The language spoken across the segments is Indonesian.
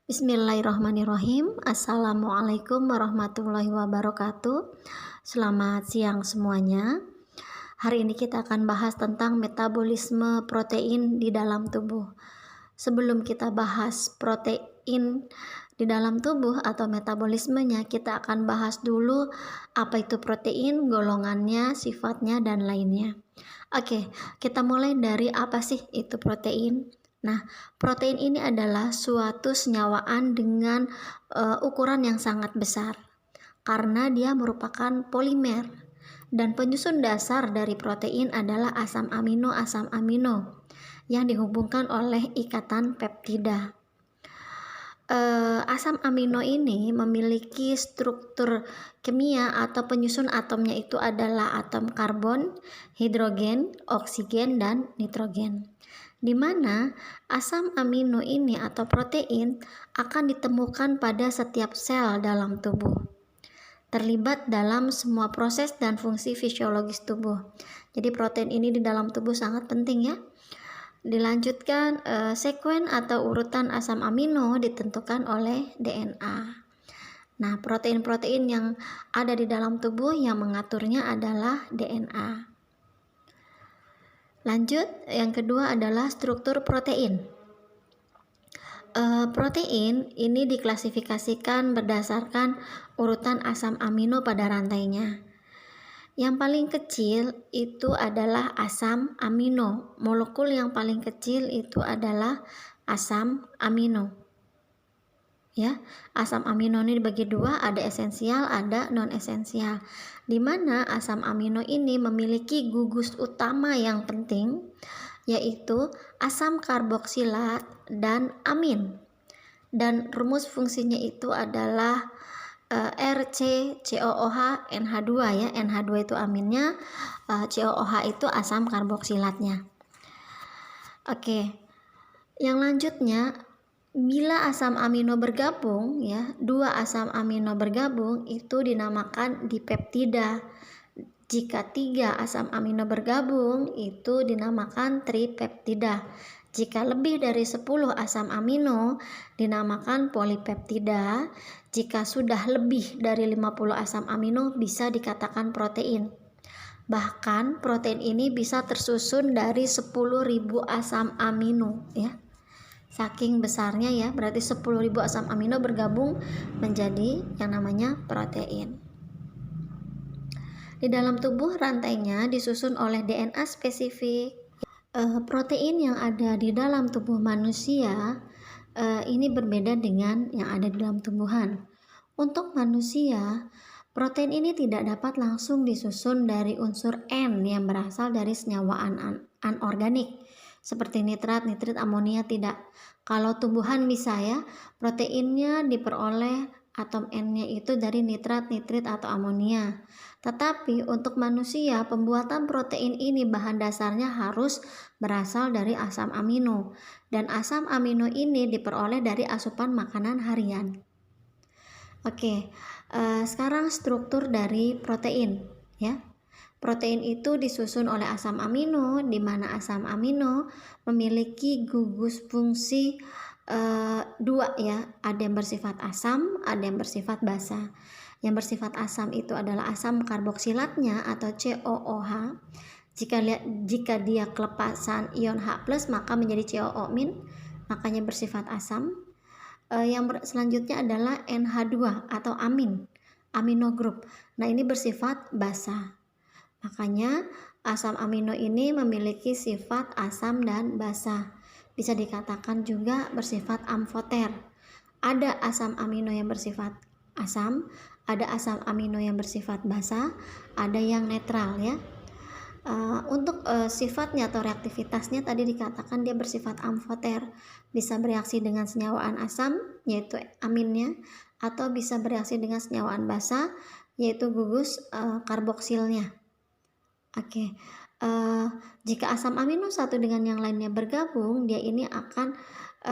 Bismillahirrahmanirrahim. Assalamualaikum warahmatullahi wabarakatuh. Selamat siang semuanya. Hari ini kita akan bahas tentang metabolisme protein di dalam tubuh. Sebelum kita bahas protein di dalam tubuh atau metabolismenya, kita akan bahas dulu apa itu protein, golongannya, sifatnya, dan lainnya. Oke, kita mulai dari apa sih itu protein. Nah, protein ini adalah suatu senyawaan dengan ukuran yang sangat besar karena dia merupakan polimer, dan penyusun dasar dari protein adalah asam amino yang dihubungkan oleh ikatan peptida. Asam amino ini memiliki struktur kimia atau penyusun atomnya itu adalah atom karbon, hidrogen, oksigen, dan nitrogen, di mana asam amino ini atau protein akan ditemukan pada setiap sel dalam tubuh, terlibat dalam semua proses dan fungsi fisiologis tubuh. Jadi protein ini di dalam tubuh sangat penting ya. Dilanjutkan, sekuen atau urutan asam amino ditentukan oleh DNA. Nah, protein-protein yang ada di dalam tubuh yang mengaturnya adalah DNA. Lanjut, yang kedua adalah struktur protein. Protein ini diklasifikasikan berdasarkan urutan asam amino pada rantainya. Yang paling kecil itu adalah asam amino. Molekul yang paling kecil itu adalah asam amino. Ya, asam amino ini dibagi dua, ada esensial, ada non esensial. Di mana asam amino ini memiliki gugus utama yang penting, yaitu asam karboksilat dan amin. Dan rumus fungsinya itu adalah RCCOOH NH2 ya. NH2 itu aminnya, COOH itu asam karboksilatnya. Oke. Yang lanjutnya, bila asam amino bergabung ya, dua asam amino bergabung itu dinamakan dipeptida. Jika 3 asam amino bergabung itu dinamakan tripeptida. Jika lebih dari 10 asam amino dinamakan polipeptida. Jika sudah lebih dari 50 asam amino bisa dikatakan protein. Bahkan protein ini bisa tersusun dari 10.000 asam amino ya. Saking besarnya ya, berarti 10.000 asam amino bergabung menjadi yang namanya protein. Di dalam tubuh rantainya disusun oleh DNA spesifik. Protein yang ada di dalam tubuh manusia ini berbeda dengan yang ada di dalam tumbuhan. Untuk manusia, protein ini tidak dapat langsung disusun dari unsur N yang berasal dari senyawa anorganik seperti nitrat, nitrit, amonia, tidak. Kalau tumbuhan bisa ya, proteinnya diperoleh atom N-nya itu dari nitrat, nitrit, atau amonia. Tetapi untuk manusia, pembuatan protein ini bahan dasarnya harus berasal dari asam amino, dan asam amino ini diperoleh dari asupan makanan harian. Oke, sekarang struktur dari protein ya. Protein itu disusun oleh asam amino, di mana asam amino memiliki gugus fungsi dua ya, ada yang bersifat asam, ada yang bersifat basa. Yang bersifat asam itu adalah asam karboksilatnya atau COOH. Jika dia kelepasan ion H+ maka menjadi COO-, makanya bersifat asam. Selanjutnya adalah NH2 atau amin, amino group. Nah, ini bersifat basa. Makanya asam amino ini memiliki sifat asam dan basa. Bisa dikatakan juga bersifat amfoter. Ada asam amino yang bersifat asam, ada asam amino yang bersifat basa, ada yang netral ya. Untuk sifatnya atau reaktivitasnya tadi dikatakan dia bersifat amfoter, bisa bereaksi dengan senyawaan asam yaitu aminnya, atau bisa bereaksi dengan senyawaan basa yaitu gugus karboksilnya. Oke. Jika asam amino satu dengan yang lainnya bergabung, dia ini akan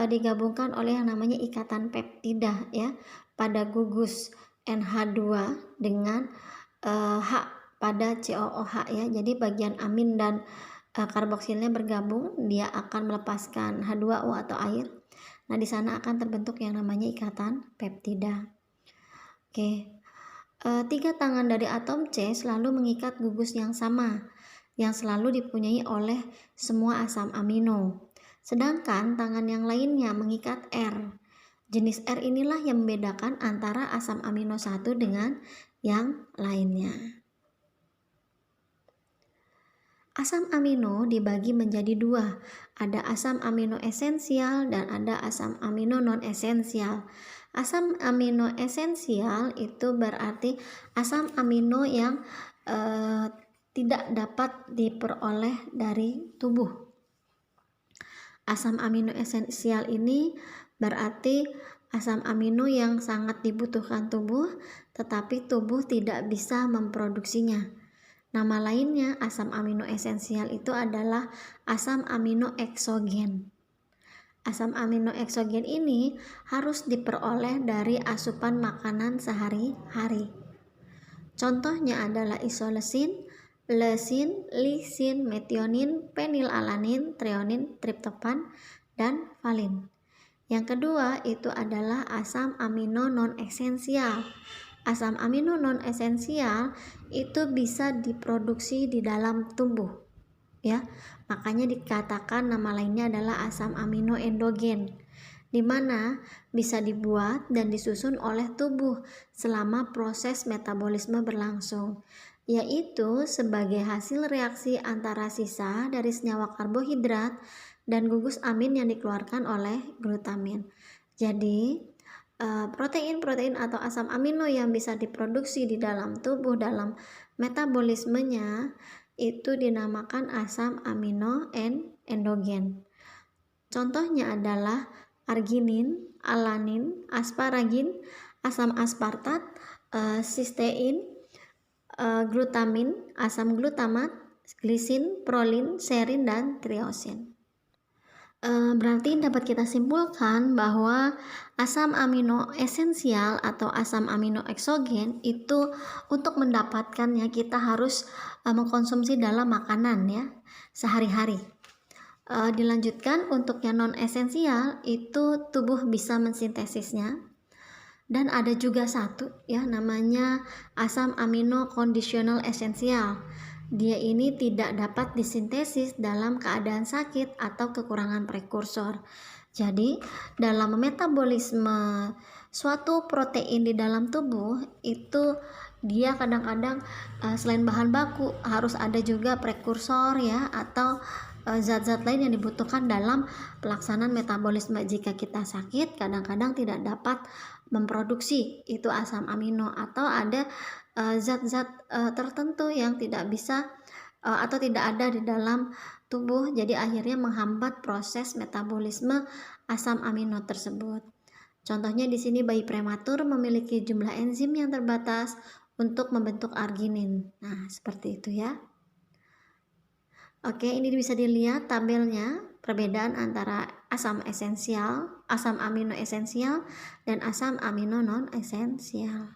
digabungkan oleh yang namanya ikatan peptida ya, pada gugus NH2 dengan H pada COOH ya. Jadi bagian amin dan karboksilnya bergabung, dia akan melepaskan H2O atau air. Nah, di sana akan terbentuk yang namanya ikatan peptida. Oke. 3 tangan dari atom C selalu mengikat gugus yang sama, yang selalu dipunyai oleh semua asam amino. Sedangkan tangan yang lainnya mengikat R. Jenis R inilah yang membedakan antara asam amino satu dengan yang lainnya. Asam amino dibagi menjadi 2, ada asam amino esensial dan ada asam amino non-esensial. Asam amino esensial itu berarti asam amino yang tidak dapat diperoleh dari tubuh. Asam amino esensial ini berarti asam amino yang sangat dibutuhkan tubuh, tetapi tubuh tidak bisa memproduksinya. Nama lainnya asam amino esensial itu adalah asam amino eksogen. Asam amino eksogen ini harus diperoleh dari asupan makanan sehari-hari. Contohnya adalah isoleusin, leusin, lisin, metionin, penilalanin, treonin, triptofan, dan valin. Yang kedua itu adalah asam amino non-esensial. Asam amino non-esensial itu bisa diproduksi di dalam tubuh, ya. Makanya dikatakan nama lainnya adalah asam amino endogen, di mana bisa dibuat dan disusun oleh tubuh selama proses metabolisme berlangsung, yaitu sebagai hasil reaksi antara sisa dari senyawa karbohidrat dan gugus amin yang dikeluarkan oleh glutamin. Jadi protein-protein atau asam amino yang bisa diproduksi di dalam tubuh dalam metabolismenya itu dinamakan asam amino endogen. Contohnya adalah arginin, alanin, asparagin, asam aspartat, sistein, glutamin, asam glutamat, glisin, prolin, serin, dan triosin. Berarti dapat kita simpulkan bahwa asam amino esensial atau asam amino eksogen itu untuk mendapatkannya kita harus mengkonsumsi dalam makanan, ya, sehari-hari. Dilanjutkan untuk yang non esensial itu tubuh bisa mensintesisnya, dan ada juga satu, ya, namanya asam amino kondisional esensial. Dia ini tidak dapat disintesis dalam keadaan sakit atau kekurangan prekursor. Jadi, dalam metabolisme suatu protein di dalam tubuh itu dia kadang-kadang selain bahan baku harus ada juga prekursor, ya, atau zat-zat lain yang dibutuhkan dalam pelaksanaan metabolisme. Jika kita sakit, kadang-kadang tidak dapat memproduksi itu asam amino, atau ada zat-zat tertentu yang tidak bisa atau tidak ada di dalam tubuh, jadi akhirnya menghambat proses metabolisme asam amino tersebut. Contohnya di sini bayi prematur memiliki jumlah enzim yang terbatas untuk membentuk arginin. Nah, seperti itu, ya. Oke, ini bisa dilihat tabelnya, perbedaan antara asam esensial, asam amino esensial, dan asam amino non esensial.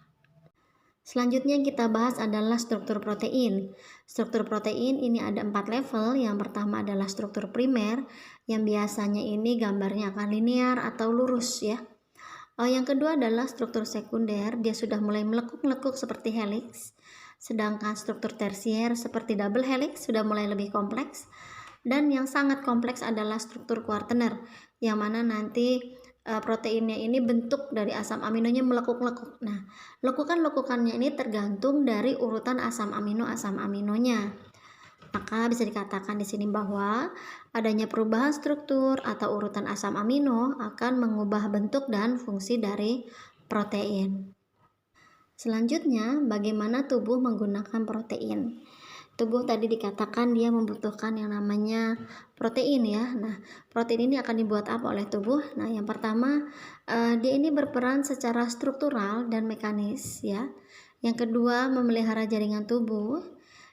Selanjutnya yang kita bahas adalah struktur protein. Struktur protein ini ada 4 level. Yang pertama adalah struktur primer, yang biasanya ini gambarnya akan linear atau lurus, ya. Yang kedua adalah struktur sekunder, dia sudah mulai melekuk-lekuk seperti helix. Sedangkan struktur tersier seperti double helix sudah mulai lebih kompleks. Dan yang sangat kompleks adalah struktur kuartener, yang mana nanti proteinnya ini bentuk dari asam aminonya melekuk-lekuk. Nah, lekukan-lekukannya ini tergantung dari urutan asam aminonya. Maka bisa dikatakan di sini bahwa adanya perubahan struktur atau urutan asam amino akan mengubah bentuk dan fungsi dari protein. Selanjutnya, bagaimana tubuh menggunakan protein? Tubuh tadi dikatakan dia membutuhkan yang namanya protein, ya. Nah, protein ini akan dibuat apa oleh tubuh? Nah, yang pertama dia ini berperan secara struktural dan mekanis, ya. Yang kedua, memelihara jaringan tubuh.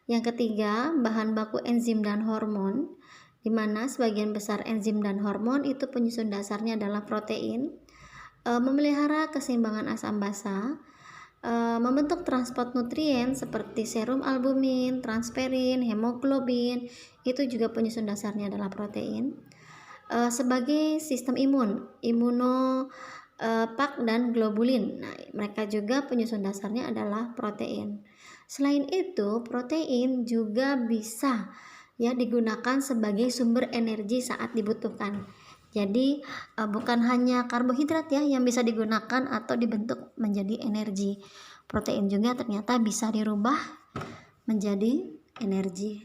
Yang ketiga, bahan baku enzim dan hormon, di mana sebagian besar enzim dan hormon itu penyusun dasarnya adalah protein. Memelihara keseimbangan asam basa, membentuk transport nutrien seperti serum albumin, transferin, hemoglobin, itu juga penyusun dasarnya adalah protein. sebagai sistem pak dan globulin. Nah, mereka juga penyusun dasarnya adalah protein. Selain itu, protein juga bisa ya digunakan sebagai sumber energi saat dibutuhkan. Jadi bukan hanya karbohidrat ya yang bisa digunakan atau dibentuk menjadi energi. Protein juga ternyata bisa dirubah menjadi energi.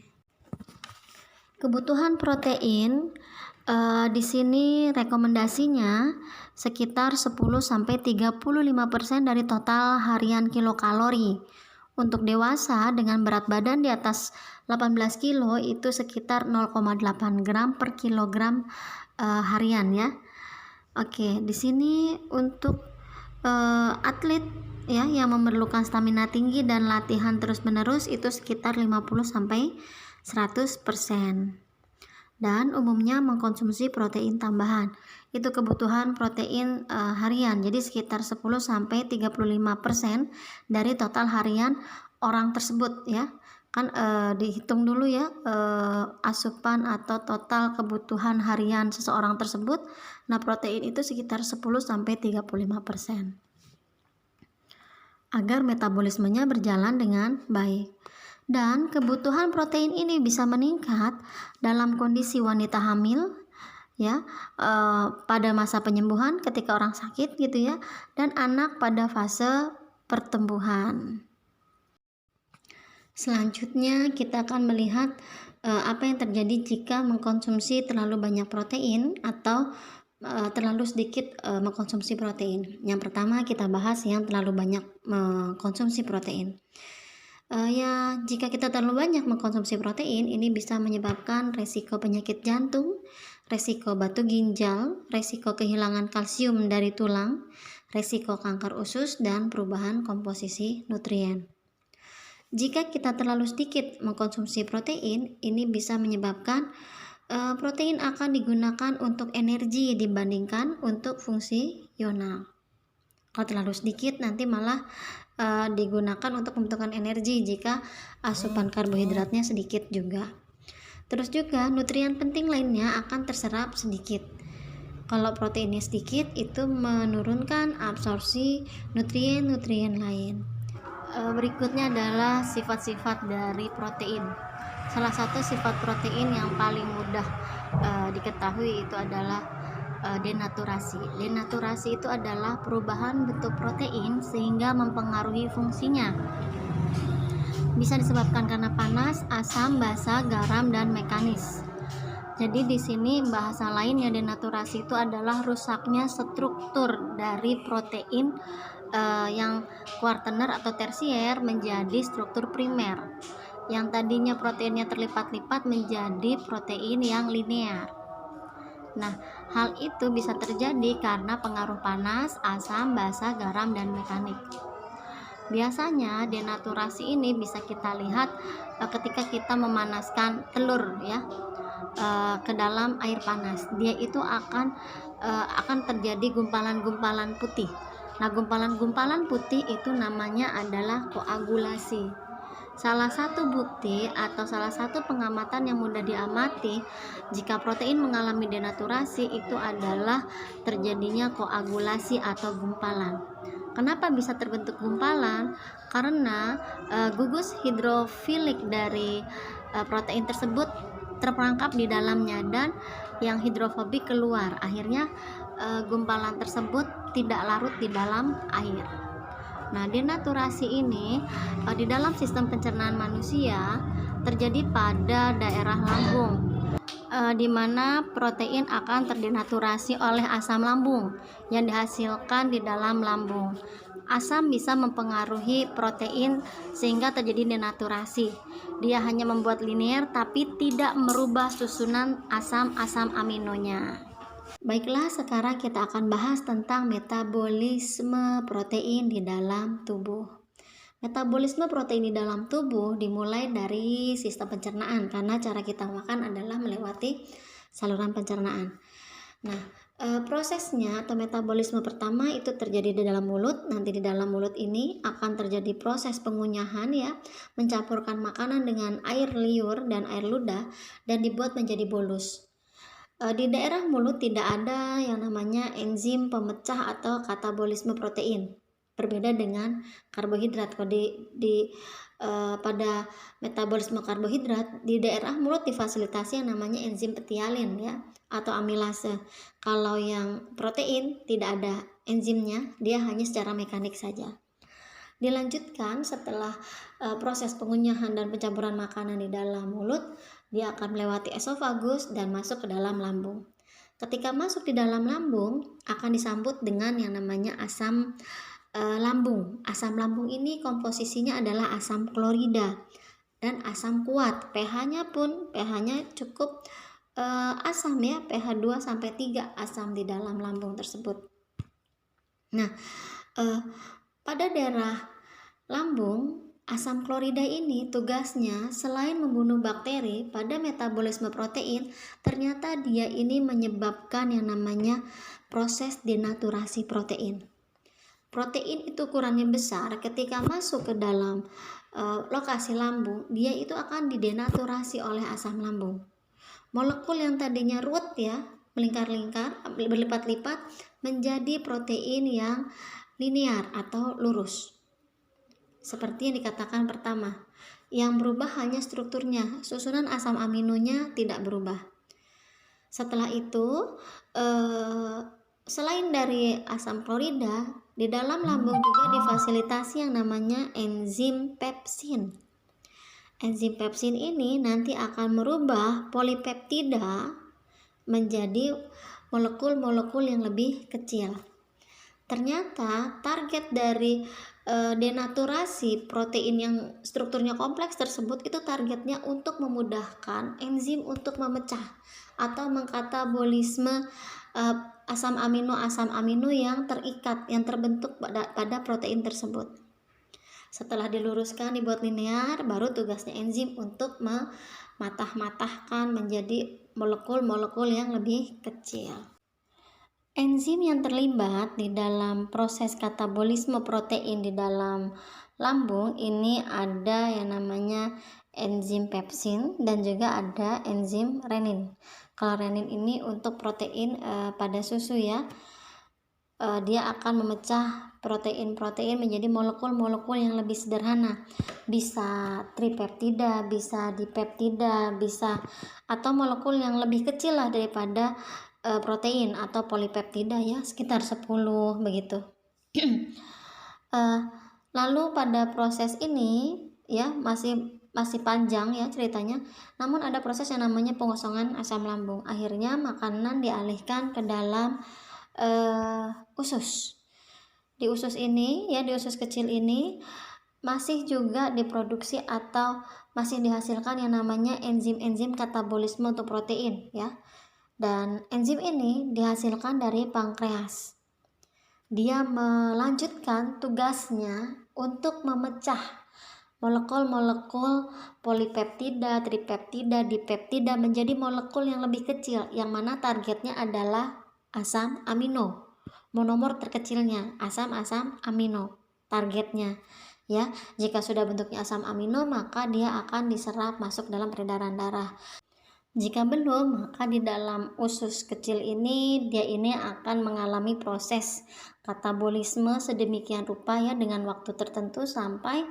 Kebutuhan protein di sini rekomendasinya sekitar 10-35% dari total harian kilokalori. Untuk dewasa dengan berat badan di atas 18 kilo itu sekitar 0,8 gram per kilogram harian ya. Oke, di sini untuk atlet ya yang memerlukan stamina tinggi dan latihan terus-menerus itu sekitar 50-100%. Dan umumnya mengkonsumsi protein tambahan. Itu kebutuhan protein harian. Jadi sekitar 10-35% dari total harian orang tersebut ya. Kan dihitung dulu ya asupan atau total kebutuhan harian seseorang tersebut. Nah, protein itu sekitar 10-35% agar metabolismenya berjalan dengan baik. Dan kebutuhan protein ini bisa meningkat dalam kondisi wanita hamil ya, pada masa penyembuhan ketika orang sakit gitu ya, dan anak pada fase pertumbuhan. Selanjutnya kita akan melihat apa yang terjadi jika mengkonsumsi terlalu banyak protein atau terlalu sedikit mengkonsumsi protein. Yang pertama kita bahas yang terlalu banyak mengkonsumsi protein. Jika kita terlalu banyak mengkonsumsi protein, ini bisa menyebabkan resiko penyakit jantung, resiko batu ginjal, resiko kehilangan kalsium dari tulang, resiko kanker usus, dan perubahan komposisi nutrien. Jika kita terlalu sedikit mengkonsumsi protein, ini bisa menyebabkan protein akan digunakan untuk energi dibandingkan untuk fungsional. Kalau terlalu sedikit nanti malah digunakan untuk pembentukan energi jika asupan karbohidratnya sedikit juga. Terus juga nutrien penting lainnya akan terserap sedikit. Kalau proteinnya sedikit itu menurunkan absorpsi nutrien-nutrien lain. Berikutnya adalah sifat-sifat dari protein. Salah satu sifat protein yang paling mudah diketahui itu adalah denaturasi. Denaturasi itu adalah perubahan bentuk protein sehingga mempengaruhi fungsinya. Bisa disebabkan karena panas, asam, basa, garam, dan mekanis. Jadi di sini bahasa lainnya denaturasi itu adalah rusaknya struktur dari protein yang kuartener atau tersier menjadi struktur primer. Yang tadinya proteinnya terlipat-lipat menjadi protein yang linear. Nah, hal itu bisa terjadi karena pengaruh panas, asam, basa, garam, dan mekanik. Biasanya denaturasi ini bisa kita lihat ketika kita memanaskan telur ya ke dalam air panas. Dia itu akan terjadi gumpalan-gumpalan putih. Nah, gumpalan-gumpalan putih itu namanya adalah koagulasi. Salah satu bukti atau salah satu pengamatan yang mudah diamati jika protein mengalami denaturasi itu adalah terjadinya koagulasi atau gumpalan. Kenapa bisa terbentuk gumpalan? Karena gugus hidrofilik dari protein tersebut terperangkap di dalamnya dan yang hidrofobik keluar. Akhirnya gumpalan tersebut tidak larut di dalam air. Nah, denaturasi ini di dalam sistem pencernaan manusia terjadi pada daerah lambung, di mana protein akan terdenaturasi oleh asam lambung yang dihasilkan di dalam lambung. Asam bisa mempengaruhi protein sehingga terjadi denaturasi. Dia hanya membuat linear tapi tidak merubah susunan asam-asam aminonya. Baiklah, sekarang kita akan bahas tentang metabolisme protein di dalam tubuh. Metabolisme protein di dalam tubuh dimulai dari sistem pencernaan karena cara kita makan adalah melewati saluran pencernaan. Nah, prosesnya atau metabolisme pertama itu terjadi di dalam mulut. Nanti di dalam mulut ini akan terjadi proses pengunyahan ya, mencampurkan makanan dengan air liur dan air ludah dan dibuat menjadi bolus. Di daerah mulut tidak ada yang namanya enzim pemecah atau katabolisme protein. Berbeda dengan karbohidrat. Kalau pada metabolisme karbohidrat di daerah mulut difasilitasi yang namanya enzim petialin ya atau amilase. Kalau yang protein tidak ada enzimnya, dia hanya secara mekanik saja. Dilanjutkan setelah proses pengunyahan dan pencampuran makanan di dalam mulut, dia akan melewati esofagus dan masuk ke dalam lambung. Ketika masuk di dalam lambung, akan disambut dengan yang namanya asam lambung. Asam lambung ini komposisinya adalah asam klorida dan asam kuat. pH-nya cukup asam ya, pH 2 sampai 3 asam di dalam lambung tersebut. Nah, pada daerah lambung, asam klorida ini tugasnya selain membunuh bakteri pada metabolisme protein, ternyata dia ini menyebabkan yang namanya proses denaturasi protein. Protein itu ukurannya besar, ketika masuk ke dalam lokasi lambung, dia itu akan didenaturasi oleh asam lambung. Molekul yang tadinya ruwet ya, melingkar-lingkar, berlipat-lipat, menjadi protein yang linear atau lurus. Seperti yang dikatakan pertama, yang berubah hanya strukturnya, susunan asam aminonya tidak berubah. Setelah itu, selain dari asam klorida, di dalam lambung juga difasilitasi yang namanya enzim pepsin. Enzim pepsin ini nanti akan merubah polipeptida menjadi molekul-molekul yang lebih kecil. Ternyata target dari denaturasi protein yang strukturnya kompleks tersebut itu targetnya untuk memudahkan enzim untuk memecah atau mengkatabolisme asam amino yang terikat, yang terbentuk pada protein tersebut. Setelah diluruskan, dibuat linear, baru tugasnya enzim untuk mematah-matahkan menjadi molekul-molekul yang lebih kecil. Enzim yang terlibat di dalam proses katabolisme protein di dalam lambung ini ada yang namanya enzim pepsin dan juga ada enzim renin. Kalau renin ini untuk protein pada susu ya, dia akan memecah protein-protein menjadi molekul-molekul yang lebih sederhana, bisa tripeptida, bisa dipeptida, bisa atau molekul yang lebih kecil lah daripada protein atau polipeptida ya, sekitar 10 begitu. Lalu pada proses ini ya masih panjang ya ceritanya, namun ada proses yang namanya pengosongan asam lambung. Akhirnya makanan dialihkan ke dalam usus. Di usus ini ya, di usus kecil ini masih juga diproduksi atau masih dihasilkan yang namanya enzim-enzim katabolisme untuk protein ya. Dan enzim ini dihasilkan dari pankreas. Dia melanjutkan tugasnya untuk memecah molekul-molekul polipeptida, tripeptida, dipeptida menjadi molekul yang lebih kecil, yang mana targetnya adalah asam amino. Monomer terkecilnya asam-asam amino targetnya ya. Jika sudah bentuknya asam amino, maka dia akan diserap masuk dalam peredaran darah. Jika belum, maka di dalam usus kecil ini dia ini akan mengalami proses katabolisme sedemikian rupa ya, dengan waktu tertentu sampai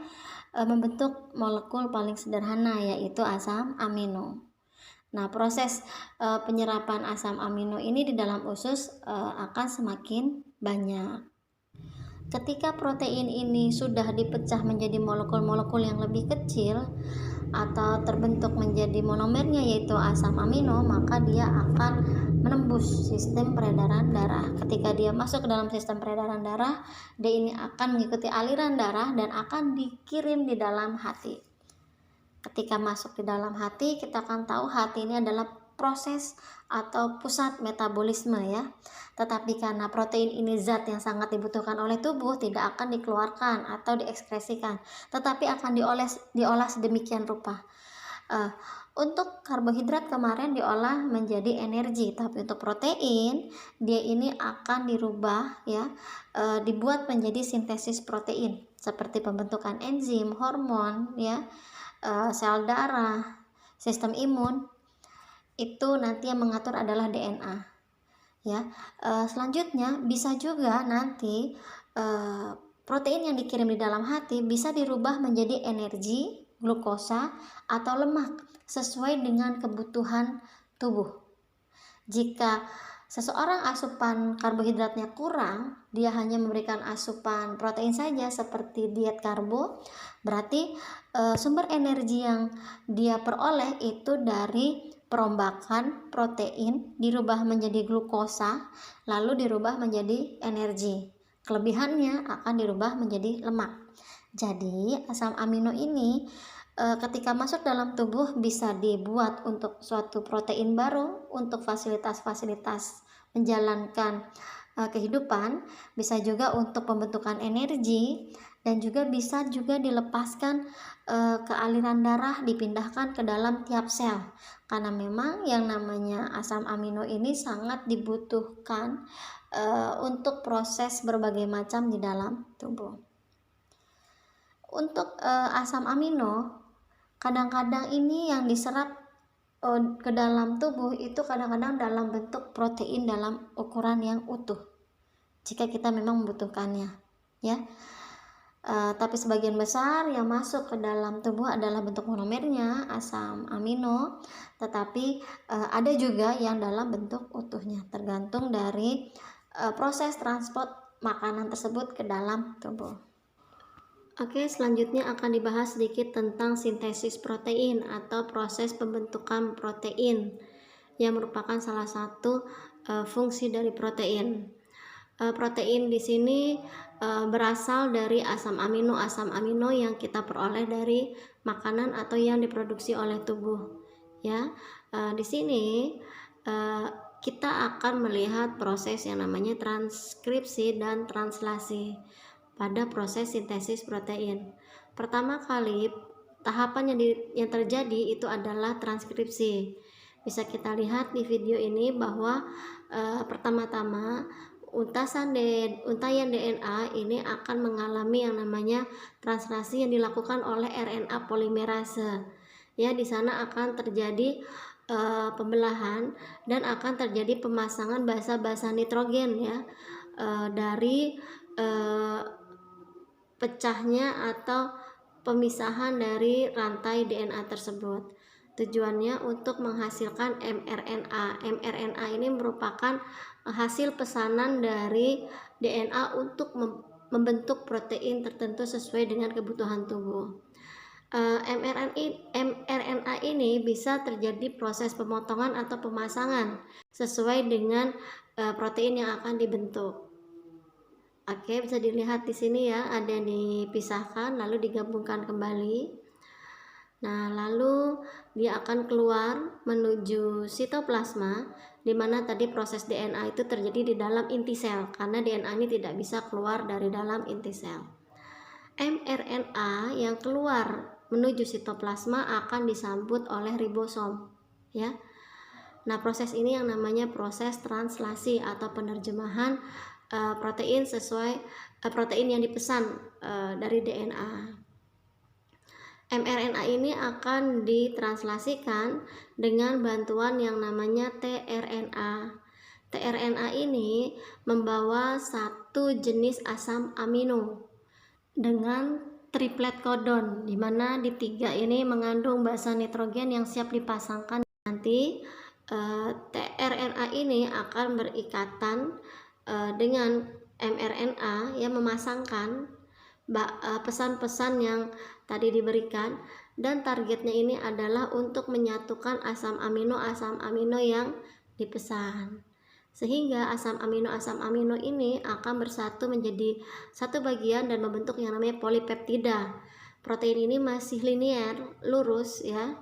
membentuk molekul paling sederhana yaitu asam amino. Nah, proses penyerapan asam amino ini di dalam usus akan semakin banyak. Ketika protein ini sudah dipecah menjadi molekul-molekul yang lebih kecil atau terbentuk menjadi monomernya yaitu asam amino, maka dia akan menembus sistem peredaran darah. Ketika dia masuk ke dalam sistem peredaran darah, dia ini akan mengikuti aliran darah dan akan dikirim di dalam hati. Ketika masuk di dalam hati, kita akan tahu hati ini adalah proses atau pusat metabolisme ya. Tetapi karena protein ini zat yang sangat dibutuhkan oleh tubuh, tidak akan dikeluarkan atau diekskresikan, tetapi akan diolah sedemikian rupa. Untuk karbohidrat kemarin diolah menjadi energi, tapi untuk protein dia ini akan dirubah ya, dibuat menjadi sintesis protein seperti pembentukan enzim, hormon ya, sel darah, sistem imun. Itu nanti yang mengatur adalah DNA ya. Selanjutnya bisa juga nanti protein yang dikirim di dalam hati bisa dirubah menjadi energi, glukosa, atau lemak sesuai dengan kebutuhan tubuh. Jika seseorang asupan karbohidratnya kurang, dia hanya memberikan asupan protein saja seperti diet karbo, berarti sumber energi yang dia peroleh itu dari perombakan protein dirubah menjadi glukosa, lalu dirubah menjadi energi. Kelebihannya akan dirubah menjadi lemak. Jadi asam amino ini ketika masuk dalam tubuh bisa dibuat untuk suatu protein baru untuk fasilitas-fasilitas menjalankan kehidupan, bisa juga untuk pembentukan energi, dan juga bisa juga dilepaskan ke aliran darah, dipindahkan ke dalam tiap sel, karena memang yang namanya asam amino ini sangat dibutuhkan untuk proses berbagai macam di dalam tubuh. Untuk asam amino kadang-kadang ini yang diserap ke dalam tubuh itu kadang-kadang dalam bentuk protein dalam ukuran yang utuh jika kita memang membutuhkannya ya. Tapi sebagian besar yang masuk ke dalam tubuh adalah bentuk monomernya asam amino, tetapi ada juga yang dalam bentuk utuhnya, tergantung dari proses transport makanan tersebut ke dalam tubuh. Oke, selanjutnya akan dibahas sedikit tentang sintesis protein atau proses pembentukan protein yang merupakan salah satu fungsi dari protein. Protein di sini berasal dari asam amino yang kita peroleh dari makanan atau yang diproduksi oleh tubuh. Ya, di sini kita akan melihat proses yang namanya transkripsi dan translasi pada proses sintesis protein. Pertama kali tahapan yang terjadi itu adalah transkripsi. Bisa kita lihat di video ini bahwa pertama-tama untayan DNA ini akan mengalami yang namanya translasi yang dilakukan oleh RNA polimerase. Ya, di sana akan terjadi pembelahan dan akan terjadi pemasangan basa-basa nitrogen ya dari pecahnya atau pemisahan dari rantai DNA tersebut. Tujuannya untuk menghasilkan mRNA. mRNA ini merupakan hasil pesanan dari DNA untuk membentuk protein tertentu sesuai dengan kebutuhan tubuh. mRNA ini bisa terjadi proses pemotongan atau pemasangan sesuai dengan protein yang akan dibentuk. Oke, bisa dilihat di sini ya, ada yang dipisahkan lalu digabungkan kembali. Nah, lalu dia akan keluar menuju sitoplasma, di mana tadi proses DNA itu terjadi di dalam inti sel, karena DNA ini tidak bisa keluar dari dalam inti sel. mRNA yang keluar menuju sitoplasma akan disambut oleh ribosom, ya. Nah, proses ini yang namanya proses translasi atau penerjemahan protein sesuai protein yang dipesan dari DNA. mRNA ini akan ditranslasikan dengan bantuan yang namanya tRNA. tRNA ini membawa satu jenis asam amino dengan triplet codon, di mana di tiga ini mengandung basa nitrogen yang siap dipasangkan. Nanti tRNA ini akan berikatan dengan mRNA yang memasangkan pesan-pesan yang tadi diberikan, dan targetnya ini adalah untuk menyatukan asam amino yang dipesan, sehingga asam amino ini akan bersatu menjadi satu bagian dan membentuk yang namanya polipeptida. Protein ini masih linear, lurus ya,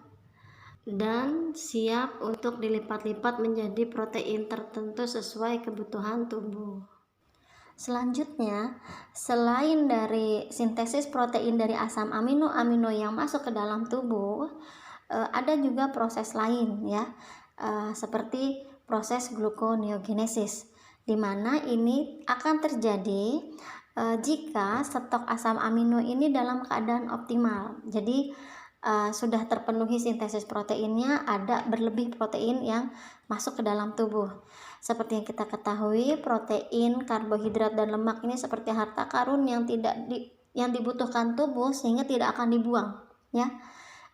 dan siap untuk dilipat-lipat menjadi protein tertentu sesuai kebutuhan tubuh. Selanjutnya, selain dari sintesis protein dari asam amino yang masuk ke dalam tubuh, ada juga proses lain ya, seperti proses gluconeogenesis, di mana ini akan terjadi jika stok asam amino ini dalam keadaan optimal. Jadi sudah terpenuhi sintesis proteinnya, ada berlebih protein yang masuk ke dalam tubuh. Seperti yang kita ketahui, protein, karbohidrat, dan lemak ini seperti harta karun yang yang dibutuhkan tubuh sehingga tidak akan dibuang, ya.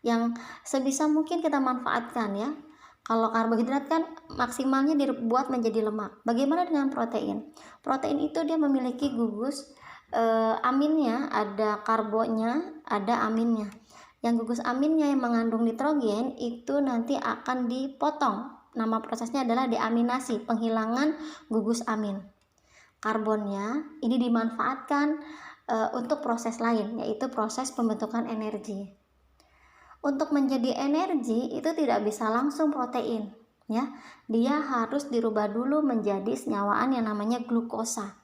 Yang sebisa mungkin kita manfaatkan, ya. Kalau karbohidrat kan maksimalnya dibuat menjadi lemak. Bagaimana dengan protein? Protein itu dia memiliki gugus aminnya, ada karbonnya, ada aminnya. Yang gugus aminnya yang mengandung nitrogen itu nanti akan dipotong. Nama prosesnya adalah deaminasi, penghilangan gugus amin. Karbonnya ini dimanfaatkan untuk proses lain, yaitu proses pembentukan energi. Untuk menjadi energi itu tidak bisa langsung protein, ya. Dia harus dirubah dulu menjadi senyawaan yang namanya glukosa.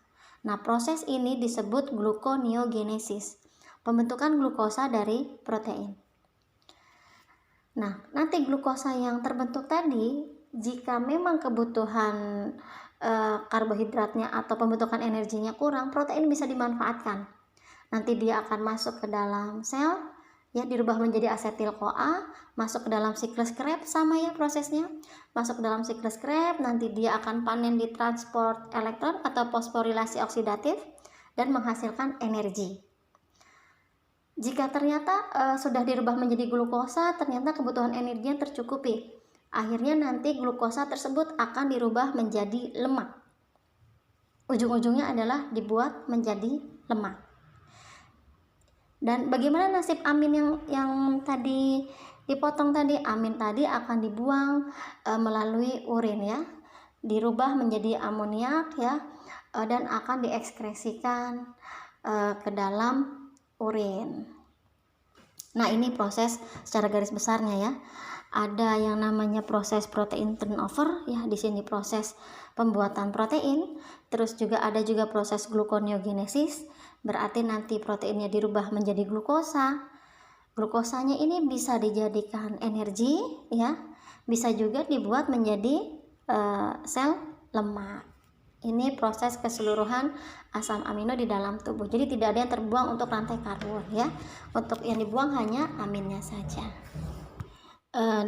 Nah, proses ini disebut gluconeogenesis, pembentukan glukosa dari protein. Nah, nanti glukosa yang terbentuk tadi, jika memang kebutuhan karbohidratnya atau pembentukan energinya kurang, protein bisa dimanfaatkan. Nanti dia akan masuk ke dalam sel, ya, dirubah menjadi asetil-CoA, masuk ke dalam siklus Krebs, sama ya prosesnya. Masuk ke dalam siklus Krebs, nanti dia akan panen di transport elektron atau fosforilasi oksidatif dan menghasilkan energi. Jika ternyata sudah dirubah menjadi glukosa, ternyata kebutuhan energinya tercukupi. Akhirnya nanti glukosa tersebut akan dirubah menjadi lemak. Ujung-ujungnya adalah dibuat menjadi lemak. Dan bagaimana nasib amin yang tadi dipotong tadi? Amin tadi akan dibuang melalui urin, ya. Dirubah menjadi amoniak, ya, dan akan diekskresikan ke dalam urin. Nah, ini proses secara garis besarnya, ya. Ada yang namanya proses protein turnover, ya, di sini proses pembuatan protein. Terus juga ada juga proses gluconeogenesis, berarti nanti proteinnya dirubah menjadi glukosa. Glukosanya ini bisa dijadikan energi, ya, bisa juga dibuat menjadi sel lemak. Ini proses keseluruhan asam amino di dalam tubuh. Jadi tidak ada yang terbuang untuk rantai karbon, ya. Untuk yang dibuang hanya aminnya saja.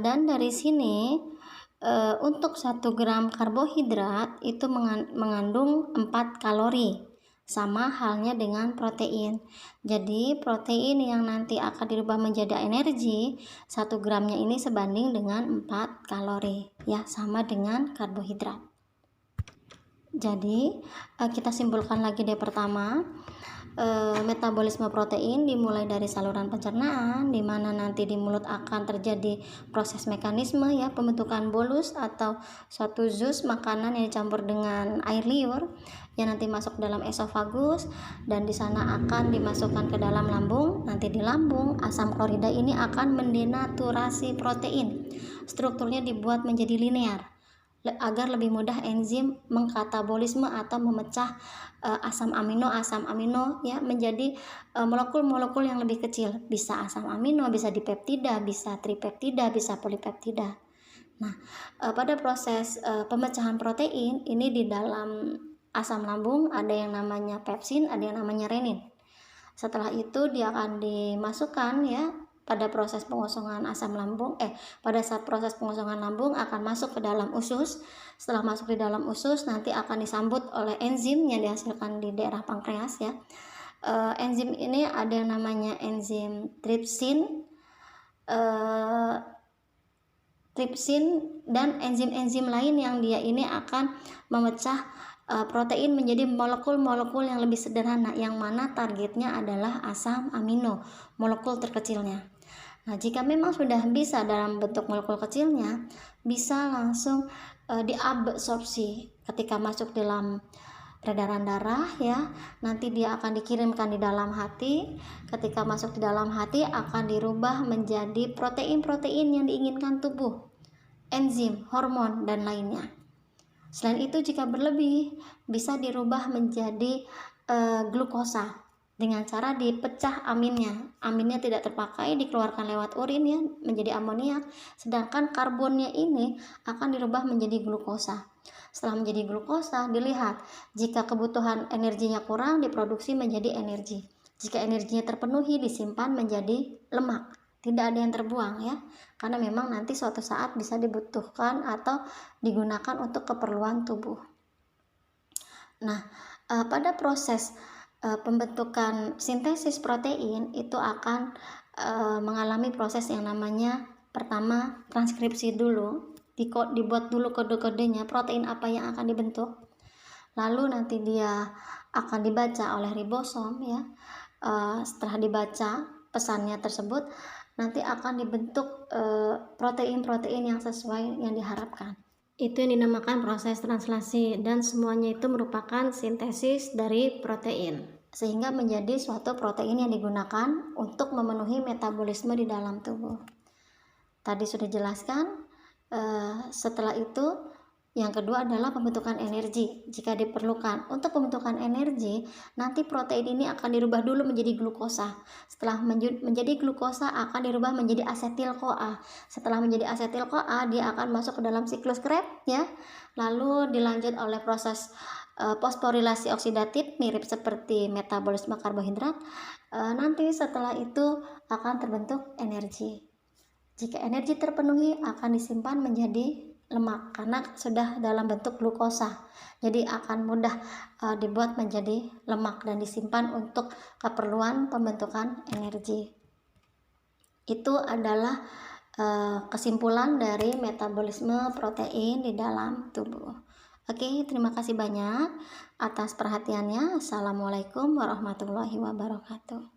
Dan dari sini untuk 1 gram karbohidrat itu mengandung 4 kalori, sama halnya dengan protein. Jadi protein yang nanti akan dirubah menjadi energi, 1 gramnya ini sebanding dengan 4 kalori, ya, sama dengan karbohidrat. Jadi kita simpulkan lagi deh. Pertama, metabolisme protein dimulai dari saluran pencernaan, di mana nanti di mulut akan terjadi proses mekanisme, ya, pembentukan bolus atau suatu zuz makanan yang dicampur dengan air liur yang nanti masuk dalam esofagus, dan di sana akan dimasukkan ke dalam lambung. Nanti di lambung asam klorida ini akan mendenaturasi protein. Strukturnya dibuat menjadi linear agar lebih mudah enzim mengkatabolisme atau memecah asam amino, ya, menjadi molekul-molekul yang lebih kecil. Bisa asam amino, bisa dipeptida, bisa tripeptida, bisa polipeptida. Nah, pada proses pemecahan protein ini di dalam asam lambung ada yang namanya pepsin, ada yang namanya renin. Setelah itu dia akan dimasukkan, ya, pada proses pengosongan asam lambung, pada saat proses pengosongan lambung akan masuk ke dalam usus. Setelah masuk di dalam usus, nanti akan disambut oleh enzim yang dihasilkan di daerah pankreas, ya. Enzim ini ada yang namanya enzim tripsin, dan enzim-enzim lain yang dia ini akan memecah protein menjadi molekul-molekul yang lebih sederhana, yang mana targetnya adalah asam amino, molekul terkecilnya. Nah, jika memang sudah bisa dalam bentuk molekul kecilnya, bisa langsung diabsorpsi ketika masuk dalam peredaran darah, ya. Nanti dia akan dikirimkan di dalam hati. Ketika masuk di dalam hati akan dirubah menjadi protein-protein yang diinginkan tubuh, enzim, hormon, dan lainnya. Selain itu, jika berlebih bisa dirubah menjadi glukosa dengan cara dipecah aminnya tidak terpakai, dikeluarkan lewat urin, ya, menjadi amoniak, sedangkan karbonnya ini akan dirubah menjadi glukosa. Setelah menjadi glukosa, dilihat jika kebutuhan energinya kurang, diproduksi menjadi energi. Jika energinya terpenuhi, disimpan menjadi lemak. tidak ada yang terbuang ya, karena memang nanti suatu saat bisa dibutuhkan atau digunakan untuk keperluan tubuh. Nah, pada proses pembentukan sintesis protein itu akan mengalami proses yang namanya pertama transkripsi dulu, dibuat dulu kode-kodenya protein apa yang akan dibentuk, lalu nanti dia akan dibaca oleh ribosom ya. Setelah dibaca pesannya tersebut, nanti akan dibentuk protein-protein yang sesuai yang diharapkan. Itu yang dinamakan proses translasi, dan semuanya itu merupakan sintesis dari protein, sehingga menjadi suatu protein yang digunakan untuk memenuhi metabolisme di dalam tubuh. Tadi sudah dijelaskan. Setelah itu yang kedua adalah pembentukan energi jika diperlukan. Untuk pembentukan energi, nanti protein ini akan dirubah dulu menjadi glukosa. Setelah menjadi glukosa akan dirubah menjadi asetil-CoA. Setelah menjadi asetil-CoA, dia akan masuk ke dalam siklus Krebs ya. Lalu dilanjut oleh proses fosforilasi oksidatif, mirip seperti metabolisme karbohidrat. Nanti setelah itu akan terbentuk energi. Jika energi terpenuhi akan disimpan menjadi lemak karena sudah dalam bentuk glukosa, jadi akan mudah dibuat menjadi lemak dan disimpan untuk keperluan pembentukan energi. Itu adalah kesimpulan dari metabolisme protein di dalam tubuh. Oke, terima kasih banyak atas perhatiannya. Assalamualaikum warahmatullahi wabarakatuh.